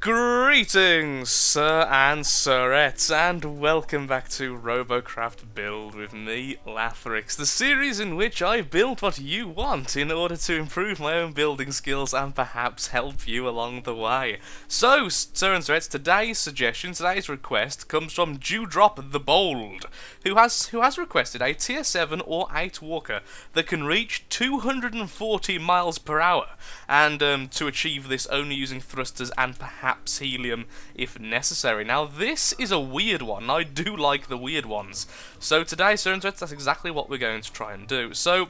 Greetings, sir and sirettes, and welcome back to Robocraft Build with me, Lathrix, the series in which I build what you want in order to improve my own building skills and perhaps help you along the way. So, sir and sirettes, today's request comes from Dewdrop TheBold, who has requested a tier 7 or 8 walker that can reach 240 miles per hour, and to achieve this only using thrusters and perhaps helium if necessary. Now this is a weird one, I do like the weird ones. So today, sir and sirettes, that's exactly what we're going to try and do. So,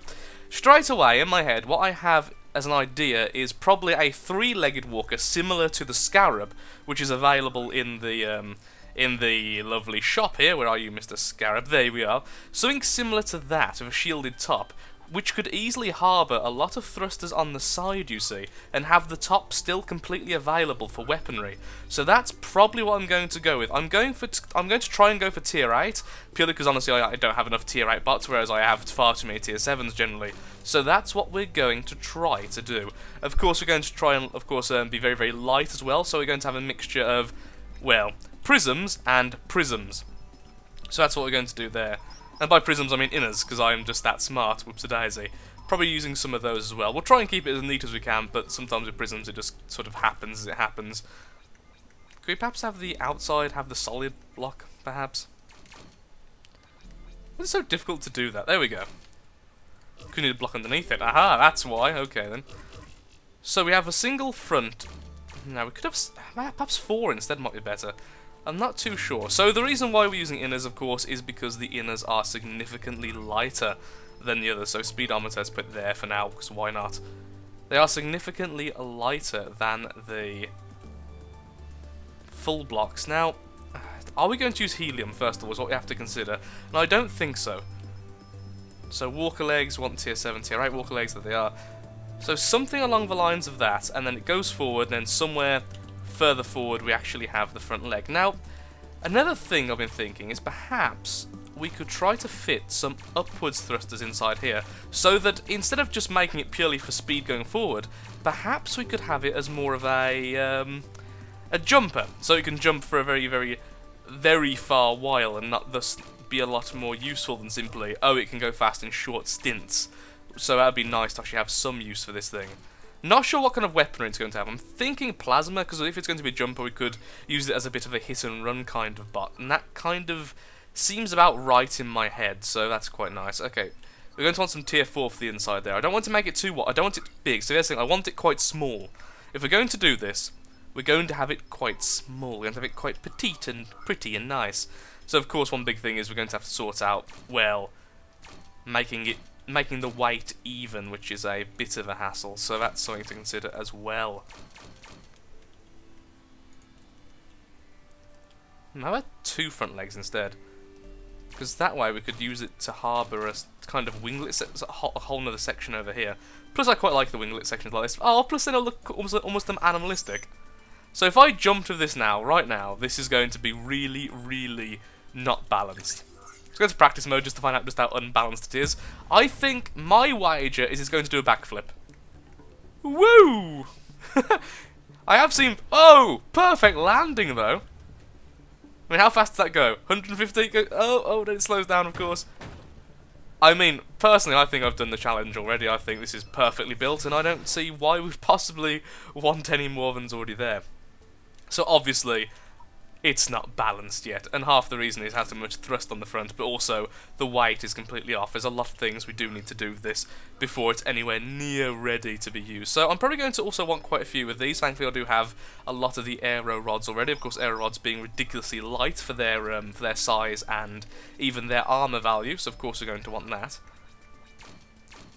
straight away in my head, what I have as an idea is probably a 3-legged walker similar to the Scarab, which is available in the lovely shop here. Where are you, Mr. Scarab? There we are. Something similar to that, with a shielded top, which could easily harbour a lot of thrusters on the side, you see, and have the top still completely available for weaponry. So that's probably what I'm going to go with. I'm going to try and go for tier 8, purely because honestly I don't have enough tier 8 bots, whereas I have far too many tier 7s generally. So that's what we're going to try to do. Of course, we're going to try and, be very, very light as well, so we're going to have a mixture of, well, prisms and prisms. So that's what we're going to do there. And by prisms I mean inners, because I'm just that smart, whoops-a-daisy. Probably using some of those as well. We'll try and keep it as neat as we can, but sometimes with prisms it just sort of happens as it happens. Could we perhaps have the outside have the solid block, perhaps? It's so difficult to do that. There we go. Could need a block underneath it. Aha, that's why. Okay then. So we have a single front. Now we could have perhaps 4 instead might be better. I'm not too sure. So the reason why we're using inners, of course, is because the inners are significantly lighter than the others. So speedometer, let's put there for now, because why not? They are significantly lighter than the full blocks. Now, are we going to use helium first of all, is what we have to consider. And I don't think so. So walker legs, want tier 7, tier 8 walker legs, that they are. So something along the lines of that, and then it goes forward, and then somewhere further forward we actually have the front leg. Now, another thing I've been thinking is perhaps we could try to fit some upwards thrusters inside here, so that instead of just making it purely for speed going forward, perhaps we could have it as more of a jumper, so it can jump for a very, very, very far while and not thus be a lot more useful than simply, oh, it can go fast in short stints. So that would be nice to actually have some use for this thing. Not sure what kind of weaponry it's going to have. I'm thinking plasma, because if it's going to be a jumper, we could use it as a bit of a hit and run kind of bot, and that kind of seems about right in my head, so that's quite nice. Okay, we're going to want some tier 4 for the inside there. I don't want to make it too wide. I don't want it big, so here's the thing, I want it quite small. If we're going to do this, we're going to have it quite small. We're going to have it quite petite and pretty and nice. So of course one big thing is we're going to have to sort out, well, making the weight even, which is a bit of a hassle, so that's something to consider as well. How about 2 front legs instead? Because that way we could use it to harbour a kind of winglet, a whole other section over here. Plus I quite like the winglet sections like this. Oh, plus they look almost animalistic. So if I jumped with this now, right now, this is going to be really, really not balanced. Let's go to practice mode just to find out just how unbalanced it is. I think my wager is it's going to do a backflip. Woo! I have seen... Oh! Perfect landing, though. I mean, how fast does that go? 150? Oh, then it slows down, of course. I mean, personally, I think I've done the challenge already. I think this is perfectly built, and I don't see why we'd possibly want any more than's already there. So, obviously, it's not balanced yet, and half the reason is it has so much thrust on the front, but also the weight is completely off. There's a lot of things we do need to do with this before it's anywhere near ready to be used. So I'm probably going to also want quite a few of these. Thankfully I do have a lot of the aero rods already, of course aero rods being ridiculously light for their size and even their armour value, so of course we're going to want that,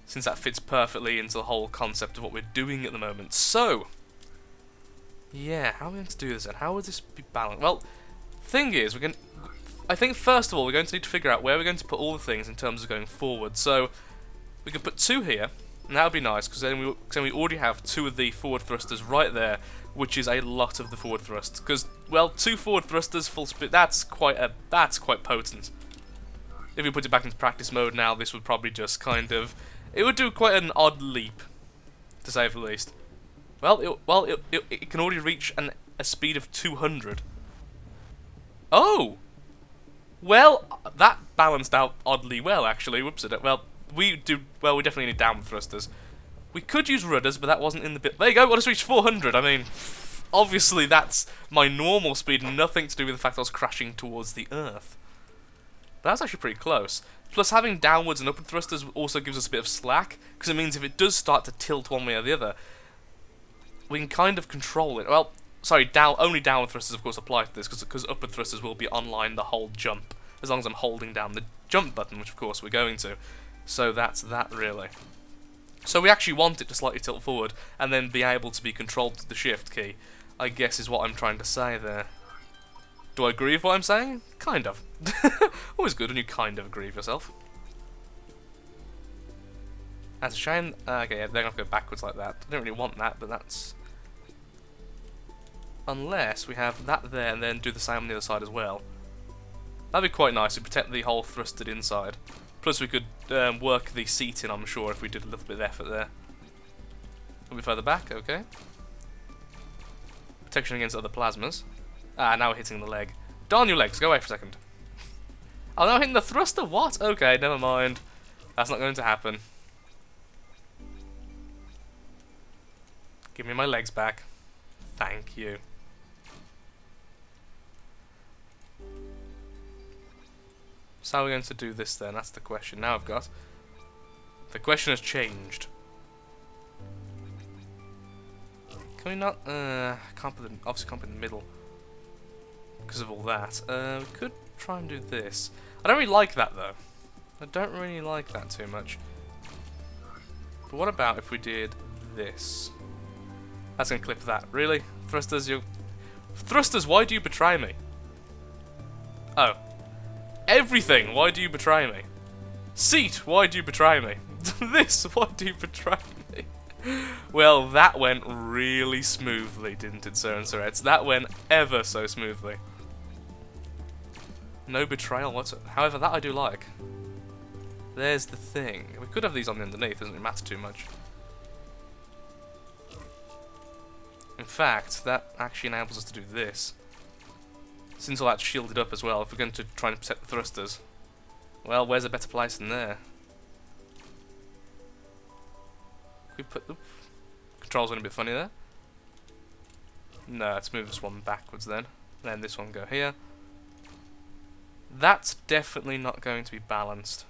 since that fits perfectly into the whole concept of what we're doing at the moment. So, yeah, how are we going to do this and how would this be balanced? Well, thing is, I think first of all we're going to need to figure out where we're going to put all the things in terms of going forward. So we could put 2 here, and that would be nice because then we already have 2 of the forward thrusters right there, which is a lot of the forward thrust. Because, well, 2 forward thrusters full speed, that's quite potent. If we put it back into practice mode now, this would probably just kind of, it would do quite an odd leap, to say the least. Well, it can already reach an a speed of 200. Oh! Well, that balanced out oddly well, actually. Whoops, well, we definitely need downward thrusters. We could use rudders, but that wasn't in the bit. There you go, I just reached 400. I mean, obviously that's my normal speed, nothing to do with the fact I was crashing towards the Earth. But that's actually pretty close. Plus, having downwards and upward thrusters also gives us a bit of slack, because it means if it does start to tilt one way or the other, we can kind of control it. Well, sorry, only downward thrusters, of course, apply to this, because upward thrusters will be online the whole jump, as long as I'm holding down the jump button, which of course we're going to. So that's that, really. So we actually want it to slightly tilt forward, and then be able to be controlled with the shift key, I guess is what I'm trying to say there. Do I agree with what I'm saying? Kind of. Always good when you kind of agree with yourself. That's a shame. Okay, yeah, they're going to go backwards like that. I don't really want that, but that's... Unless we have that there and then do the same on the other side as well. That'd be quite nice to protect the whole thrusted inside. Plus we could work the seating, I'm sure, if we did a little bit of effort there. A bit further back, okay. Protection against other plasmas. Ah, now we're hitting the leg. Darn your legs, go away for a second. Oh, now hitting the thruster? What? Okay, never mind. That's not going to happen. Give me my legs back. Thank you. So how are we going to do this then? That's the question. Now I've got... The question has changed. Can we not... obviously can't put in the middle. Because of all that. We could try and do this. I don't really like that though. I don't really like that too much. But what about if we did this? That's going to clip that. Really? Thrusters, Thrusters, why do you betray me? Oh. Everything, why do you betray me? Seat, why do you betray me? This, why do you betray me? Well, that went really smoothly, didn't it, sir and sirettes? That went ever so smoothly. No betrayal whatsoever. However, that I do like. There's the thing. We could have these on the underneath, doesn't really matter too much. In fact, that actually enables us to do this. Since all that's shielded up as well, if we're going to try and protect the thrusters. Well, where's a better place than there? We put the... Controls went a bit funny there. No, let's move this one backwards then. Then this one go here. That's definitely not going to be balanced.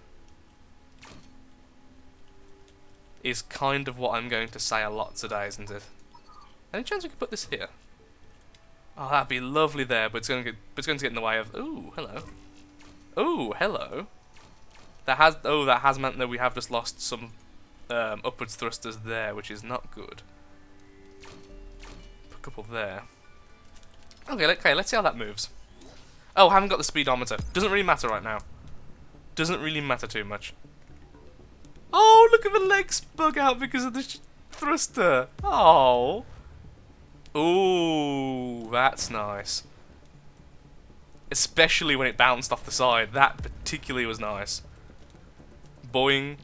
Is kind of what I'm going to say a lot today, isn't it? Any chance we could put this here? Oh, that'd be lovely there, but it's going to get in the way of... Ooh, hello. Ooh, hello. That has meant that we have just lost some upwards thrusters there, which is not good. Put a couple there. Okay, let's see how that moves. Oh, I haven't got the speedometer. Doesn't really matter right now. Doesn't really matter too much. Oh, look at the legs bug out because of the thruster. Oh. Ooh, that's nice. Especially when it bounced off the side. That particularly was nice. Boing.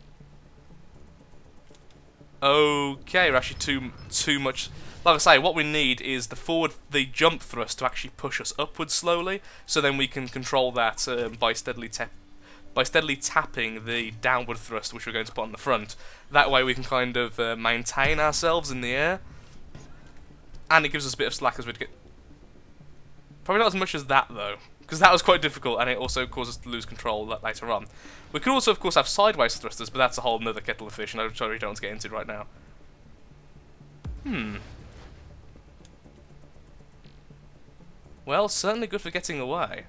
Okay, we're actually too much. Like I say, what we need is the jump thrust to actually push us upwards slowly, so then we can control that by steadily tapping the downward thrust, which we're going to put on the front. That way we can kind of maintain ourselves in the air, and it gives us a bit of slack as we get. Probably not as much as that though, because that was quite difficult, and it also caused us to lose control later on. We could also, of course, have sideways thrusters, but that's a whole other kettle of fish, and I'm sorry, we don't want to get into it right now. Well, certainly good for getting away.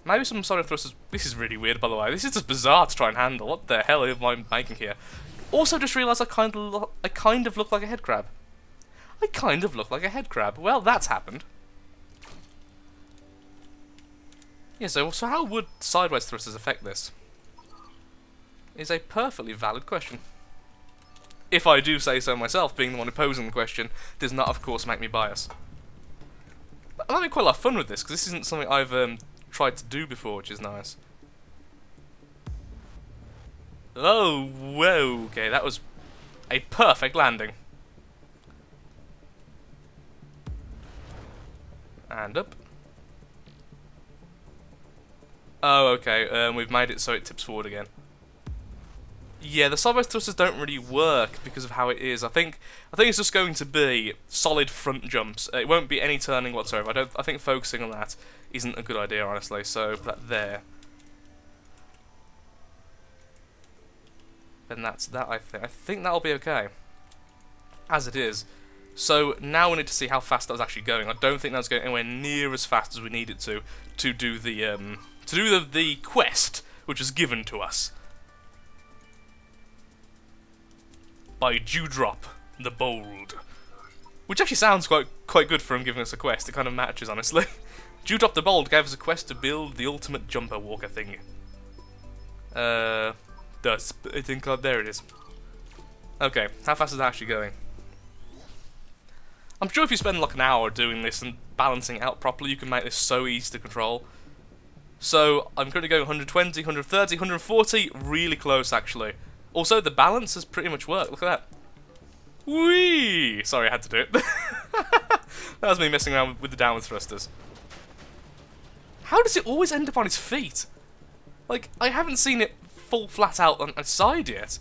Maybe some sort of thrusters... This is really weird, by the way. This is just bizarre to try and handle. What the hell am I making here? Also, just realised I kind of look like a head crab. I kind of look like a head crab. Well, that's happened. Yeah, so how would sideways thrusters affect this? Is a perfectly valid question. If I do say so myself, being the one who posing the question, does not, of course, make me biased. I'm having quite a lot of fun with this, because this isn't something I've tried to do before, which is nice. Oh, whoa, okay, that was a perfect landing. And up. Oh, okay, we've made it so it tips forward again. Yeah, the sideways thrusters don't really work because of how it is. I think it's just going to be solid front jumps. It won't be any turning whatsoever. I think focusing on that isn't a good idea, honestly. So that there. Then that's that. I think that'll be okay. As it is. So now we need to see how fast that was actually going. I don't think that's going anywhere near as fast as we need it to do the quest which was given to us by Dewdrop TheBold, which actually sounds quite good for him giving us a quest. It kind of matches, honestly. Dewdrop TheBold gave us a quest to build the ultimate jumper walker thing. I think there it is. Okay, how fast is that actually going? I'm sure if you spend like an hour doing this and balancing it out properly, you can make this so easy to control. So I'm currently going 120, 130, 140, really close actually. Also, the balance has pretty much worked. Look at that. Whee! Sorry, I had to do it. That was me messing around with the downward thrusters. How does it always end up on its feet? Like, I haven't seen it fall flat out on its side yet.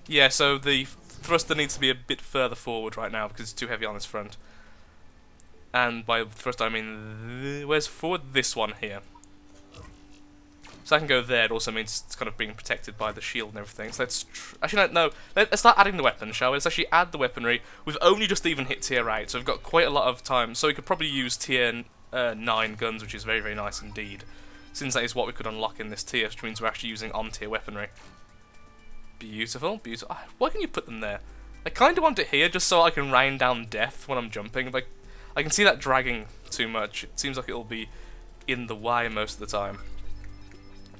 Yeah, so the thruster needs to be a bit further forward right now because it's too heavy on its front. And by thrust I mean, where's forward? This one here. So I can go there. It also means it's kind of being protected by the shield and everything. So let's actually no. Let's start adding the weapons, shall we? Let's actually add the weaponry. We've only just even hit tier 8, so we've got quite a lot of time. So we could probably use tier 9 guns, which is very, very nice indeed. Since that is what we could unlock in this tier, which means we're actually using on-tier weaponry. Beautiful, beautiful. Why can you put them there? I kind of want it here just so I can rain down death when I'm jumping. Like, I can see that dragging too much. It seems like it'll be in the way most of the time.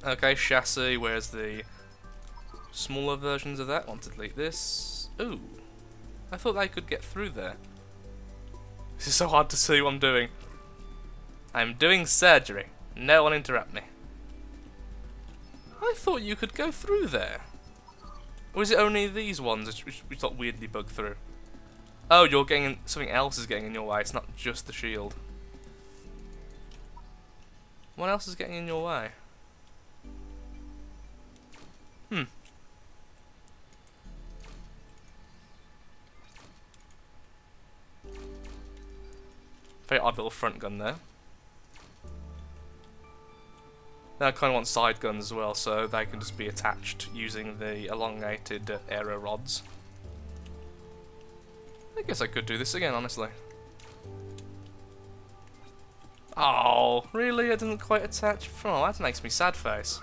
Okay, chassis. Where's the smaller versions of that? Want to delete this. Ooh, I thought I could get through there. This is so hard to see what I'm doing. I'm doing surgery. No one interrupt me. I thought you could go through there. Or is it only these ones which got weirdly bugged through? Oh, you're getting something else is getting in your way. It's not just the shield. What else is getting in your way? Very odd little front gun there. Then I kind of want side guns as well, so they can just be attached using the elongated aero rods. I guess I could do this again, honestly. Oh, really? It doesn't quite attach? Oh, that makes me sad face.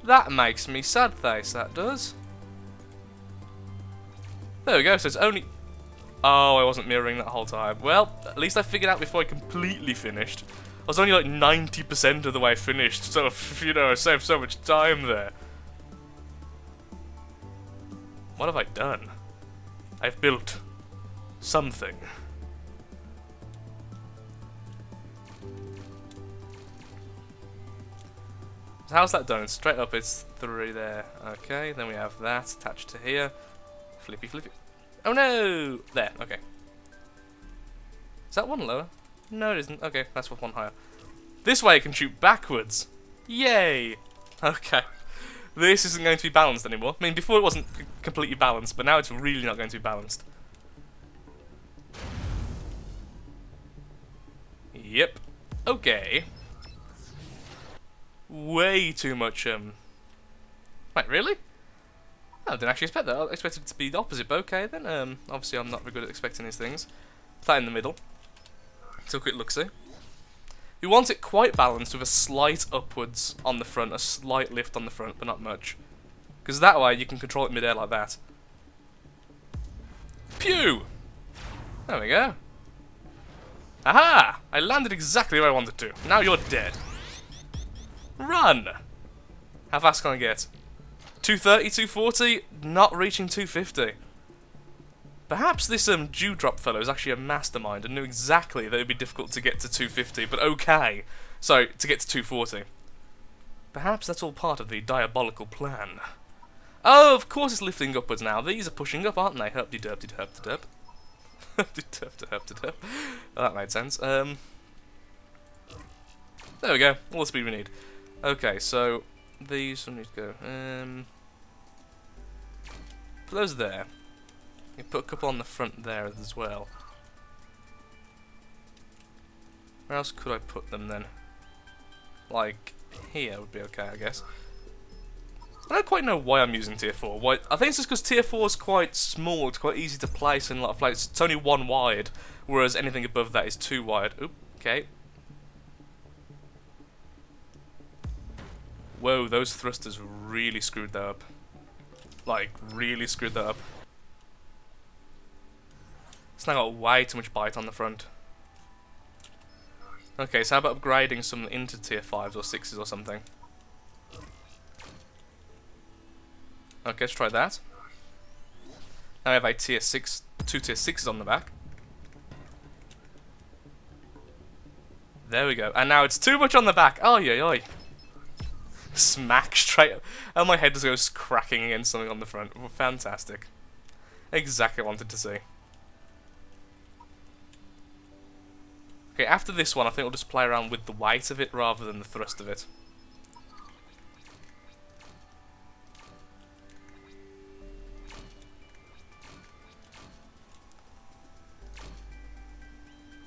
That makes me sad face, that does. There we go, so it's only... Oh, I wasn't mirroring that whole time. Well, at least I figured out before I completely finished. I was only like 90% of the way finished, so, you know, I saved so much time there. What have I done? I've built something. So how's that done? Straight up, it's 3 there. Okay, then we have that attached to here. Flippy, flippy. Oh no! There, okay. Is that one lower? No, it isn't. Okay, that's one higher. This way it can shoot backwards. Yay! Okay. This isn't going to be balanced anymore. I mean, before it wasn't completely balanced, but now it's really not going to be balanced. Yep. Okay. Way too much, Wait, really? I didn't actually expect that. I expected it to be the opposite, but okay then. Obviously I'm not very good at expecting these things. Put that in the middle. So a quick look-see. You want it quite balanced with a slight upwards on the front, a slight lift on the front, but not much. Because that way you can control it mid-air like that. Pew! There we go. Aha! I landed exactly where I wanted to. Now you're dead. Run! How fast can I get? 230, 240, not reaching 250. Perhaps this Dewdrop fellow is actually a mastermind and knew exactly that it would be difficult to get to 250, but okay. So, to get to 240. Perhaps that's all part of the diabolical plan. Oh, of course it's lifting upwards now. These are pushing up, aren't they? Herp-de-derp-de-derp-de-derp. Herp-de-derp-de-herp-de-derp. Oh, that made sense. There we go. All the speed we need. Okay, so these need to go. Put those there. You put a couple on the front there as well. Where else could I put them then? Like here would be okay, I guess. I don't quite know why I'm using tier 4. Why? I think it's just because tier 4 is quite small, it's quite easy to place in a lot of places. It's only 1 wide, whereas anything above that is 2 wide. Oop, okay. Whoa, those thrusters really screwed that up. Like, really screwed that up. It's now got way too much bite on the front. Okay, so how about upgrading some into tier 5s or 6s or something? Okay, let's try that. Now we have a tier 6, 2 tier 6s on the back. There we go. And now it's too much on the back. Oh, yeah, oi. Smack straight up. And my head just goes cracking against something on the front. Fantastic. Exactly what I wanted to see. Okay, after this one, I think we'll just play around with the weight of it rather than the thrust of it.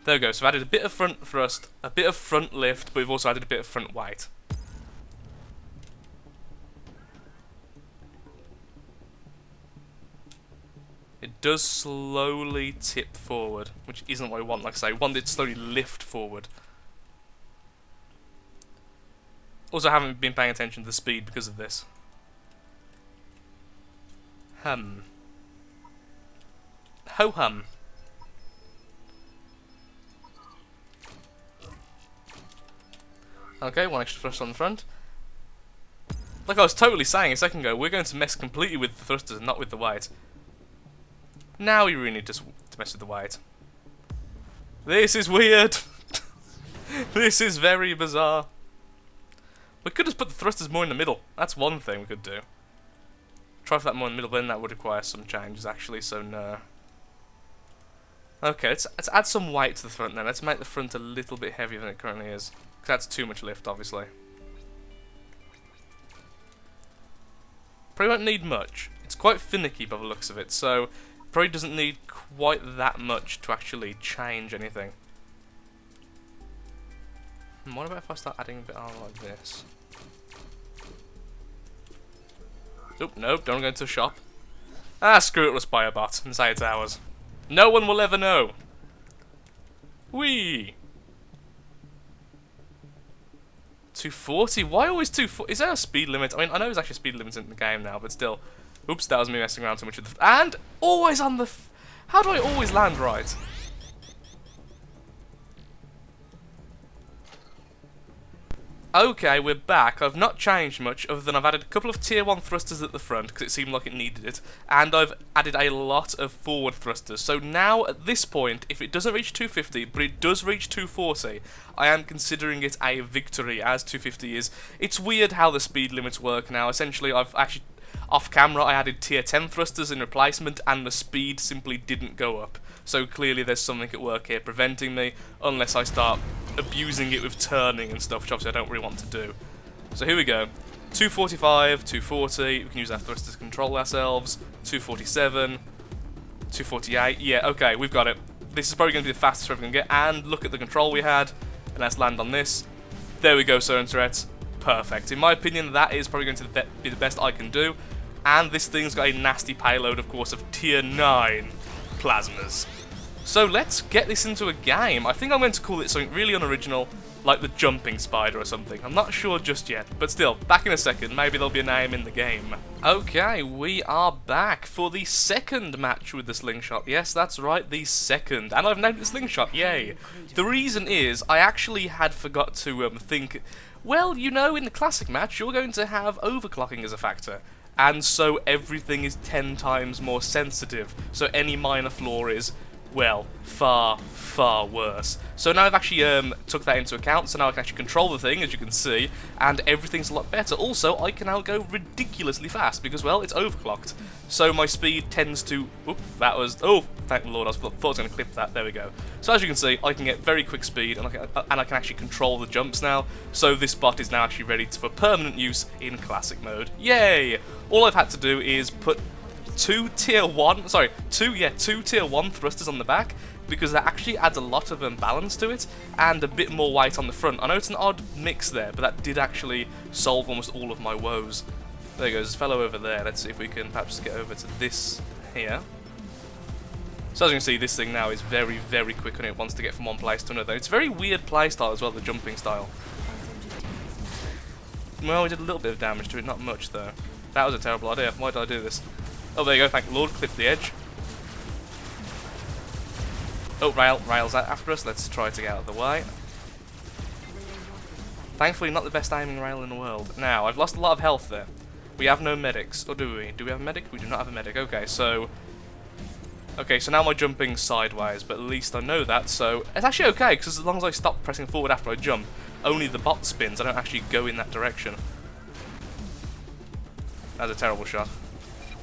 There we go, so I've added a bit of front thrust, a bit of front lift, but we've also added a bit of front weight. It does slowly tip forward, which isn't what we want, like I say. We want it to slowly lift forward. Also, I haven't been paying attention to the speed because of this. Hum. Ho-hum. Okay, 1 extra thrust on the front. Like I was totally saying a second ago, we're going to mess completely with the thrusters and not with the weight. Now we really need to mess with the weight. This is weird. This is very bizarre. We could just put the thrusters more in the middle. That's one thing we could do. Try for that more in the middle, then that would require some changes actually, so no. Okay, let's add some weight to the front then. Let's make the front a little bit heavier than it currently is. Because that's too much lift, obviously. Probably won't need much. It's quite finicky by the looks of it, so probably doesn't need quite that much to actually change anything. What about if I start adding a bit on like this? Oop, nope, don't go into a shop. Ah, screw it, let's buy a bot and say it's ours. No one will ever know. Whee! 240? Why always 240? Is there a speed limit? I mean, I know there's actually a speed limit in the game now, but still. Oops, that was me messing around too much with the... And always on the... How do I always land right? Okay, we're back. I've not changed much, other than I've added a couple of tier 1 thrusters at the front, because it seemed like it needed it, and I've added a lot of forward thrusters. So now, at this point, if it doesn't reach 250, but it does reach 240, I am considering it a victory, as 250 is. It's weird how the speed limits work now. Essentially, I've actually... Off camera, I added tier 10 thrusters in replacement, and the speed simply didn't go up. So clearly there's something at work here preventing me, unless I start abusing it with turning and stuff, which obviously I don't really want to do. So here we go. 245, 240, we can use our thrusters to control ourselves, 247, 248, yeah, okay, we've got it. This is probably going to be the fastest we're going to get, and look at the control we had, and let's land on this. There we go, sir and Tourette. Perfect. In my opinion, that is probably going to be the best I can do. And this thing's got a nasty payload, of course, of tier 9 plasmas. So let's get this into a game. I think I'm going to call it something really unoriginal, like the jumping spider or something. I'm not sure just yet, but still, back in a second. Maybe there'll be a name in the game. Okay, we are back for the second match with the SlingShot. Yes, that's right, the second. And I've named it SlingShot, yay. The reason is, I actually had forgot to think... Well, you know, in the classic match, you're going to have overclocking as a factor. And so everything is 10 times more sensitive. So any minor flaw is well, far, far worse. So now I've actually took that into account, so now I can actually control the thing, as you can see, and everything's a lot better. Also, I can now go ridiculously fast, because, well, it's overclocked. So my speed tends to... Oop, that was... Oh, thank the Lord, I thought I was going to clip that. There we go. So as you can see, I can get very quick speed, and I can actually control the jumps now. So this bot is now actually ready for permanent use in Classic mode. Yay! All I've had to do is put two tier 1 thrusters on the back, because that actually adds a lot of balance to it and a bit more weight on the front. I know it's an odd mix there, but that did actually solve almost all of my woes. There goes this fellow over there. Let's see if we can perhaps get over to this here. So as you can see, this thing now is very, very quick when it wants to get from one place to another. It's a very weird playstyle as well, the jumping style. Well, we did a little bit of damage to it, not much though. That was a terrible idea. Why did I do this? Oh, there you go, thank the Lord, clip the edge. Oh, rail's after us, let's try to get out of the way. Thankfully, not the best aiming rail in the world. Now, I've lost a lot of health there. We have no medics, or do we? Do we have a medic? We do not have a medic, okay, so... Okay, so now my jumping's sideways, but at least I know that, so... It's actually okay, because as long as I stop pressing forward after I jump, only the bot spins, I don't actually go in that direction. That's a terrible shot.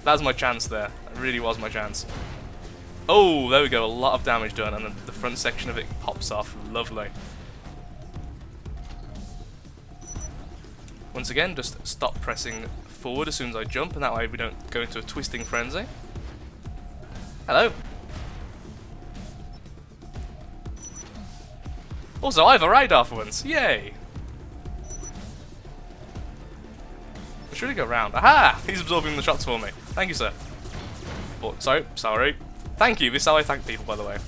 That was my chance there. It really was my chance. Oh, there we go. A lot of damage done, and then the front section of it pops off. Lovely. Once again, just stop pressing forward as soon as I jump, and that way we don't go into a twisting frenzy. Hello. Also, I have a radar for once. Yay. Should we go round? Aha! He's absorbing the shots for me. Thank you, sir. But, sorry. Thank you. This is how I thank people, by the way.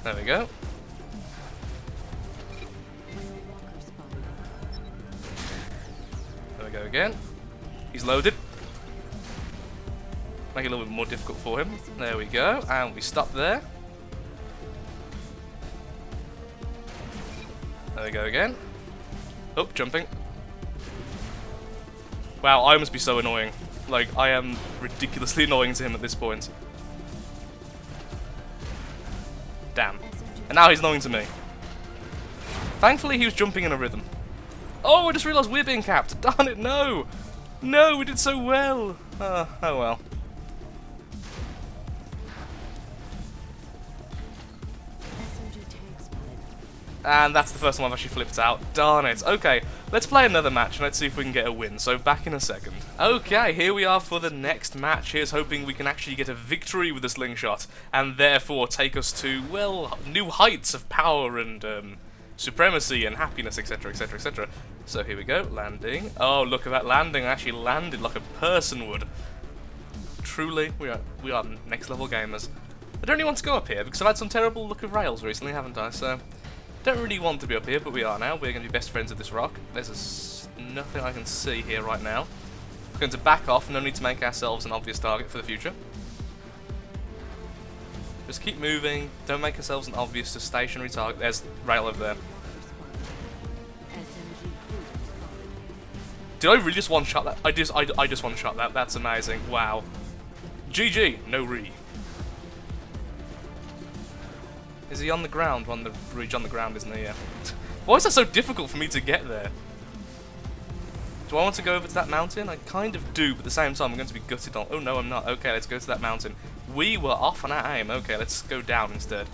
There we go. There we go again. He's loaded. Make it a little bit more difficult for him. There we go. And we stop there. There we go again. Oh, jumping. Wow, I must be so annoying. Like, I am ridiculously annoying to him at this point. Damn. And now he's annoying to me. Thankfully, he was jumping in a rhythm. Oh, I just realised we're being capped. Darn it, no! No, we did so well. Oh well. And that's the first one I've actually flipped out. Darn it. Okay, let's play another match and let's see if we can get a win. So back in a second. Okay, here we are for the next match. Here's hoping we can actually get a victory with the SlingShot and therefore take us to, well, new heights of power and supremacy and happiness, etc, etc, etc. So here we go, landing. Oh, look at that landing. I actually landed like a person would. Truly, we are next level gamers. I don't really want to go up here because I've had some terrible look of rails recently, haven't I? So don't really want to be up here, but we are now. We're going to be best friends with this rock. There's nothing I can see here right now. We're going to back off. No need to make ourselves an obvious target for the future. Just keep moving. Don't make ourselves an obvious stationary target. There's rail over there. Did I really just one-shot that? I just one-shot that. That's amazing. Wow. GG. No re. Is he on the ground? On the bridge on the ground, isn't he? Yeah. Why is that so difficult for me to get there? Do I want to go over to that mountain? I kind of do, but at the same time I'm going to be gutted on... Oh no, I'm not. Okay, let's go to that mountain. We were off on our aim. Okay, let's go down instead.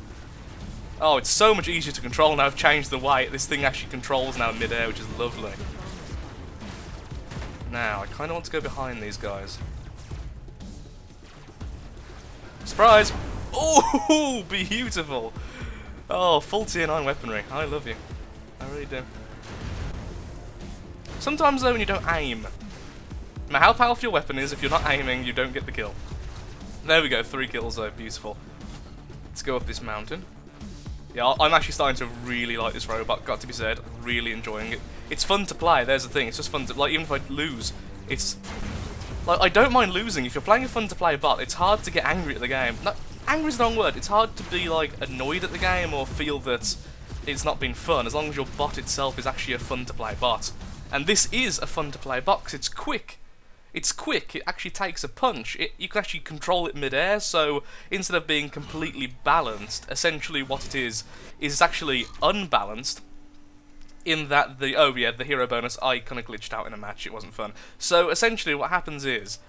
Oh, it's so much easier to control now. I've changed the way this thing actually controls now in mid-air, which is lovely. Now, I kind of want to go behind these guys. Surprise! Oh, beautiful! Oh, full tier 9 weaponry. I love you. I really do. Sometimes though, when you don't aim, no matter how powerful your weapon is, if you're not aiming, you don't get the kill. There we go, 3 kills though, beautiful. Let's go up this mountain. Yeah, I'm actually starting to really like this robot, got to be said. Really enjoying it. It's fun to play, there's the thing, it's just fun to, like, even if I lose, it's, like, I don't mind losing. If you're playing a fun to play bot, it's hard to get angry at the game. No, angry is the wrong word, it's hard to be, like, annoyed at the game or feel that it's not been fun, as long as your bot itself is actually a fun to play bot. And this is a fun to play bot, 'cause it's quick. It's quick, it actually takes a punch. You can actually control it mid-air, so instead of being completely balanced, essentially what it is actually unbalanced, in that the hero bonus, I kind of glitched out in a match, it wasn't fun. So essentially what happens is,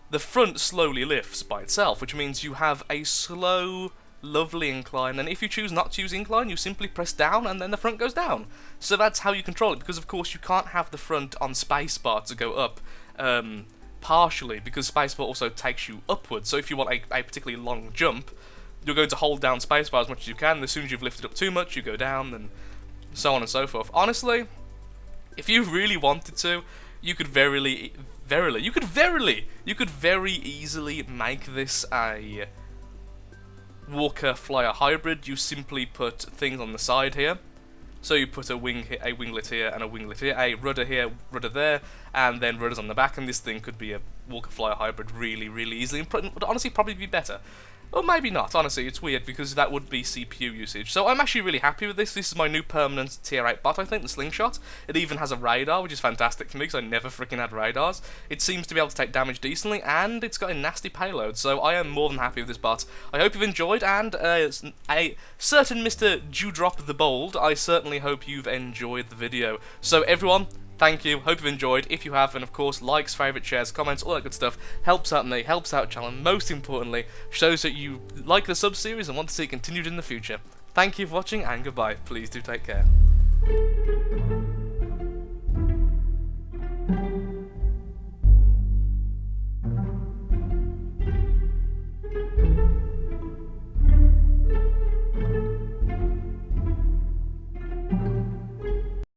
the front slowly lifts by itself, which means you have a slow, lovely incline, and if you choose not to use incline, you simply press down and then the front goes down. So that's how you control it, because of course you can't have the front on spacebar to go up partially, because spacebar also takes you upwards. So if you want a particularly long jump, you're going to hold down spacebar as much as you can, and as soon as you've lifted up too much, you go down, and so on and so forth. Honestly, if you really wanted to, you could very easily make this a Walker Flyer hybrid. You simply put things on the side here. So you put a winglet here and a winglet here, a rudder here, rudder there, and then rudders on the back, and this thing could be a Walker Flyer hybrid really easily, and would honestly probably be better. Or maybe not, honestly, it's weird, because that would be CPU usage. So I'm actually really happy with this. This is my new permanent tier 8 bot, I think, the SlingShot. It even has a radar, which is fantastic for me, because I never freaking had radars. It seems to be able to take damage decently, and it's got a nasty payload, so I am more than happy with this bot. I hope you've enjoyed, and a certain Mr. Dewdrop TheBold, I certainly hope you've enjoyed the video. So everyone, thank you, hope you've enjoyed. If you have, and of course, likes, favourites, shares, comments, all that good stuff, helps out me, helps out the channel, and most importantly, shows that you like the sub-series and want to see it continued in the future. Thank you for watching, and goodbye. Please do take care.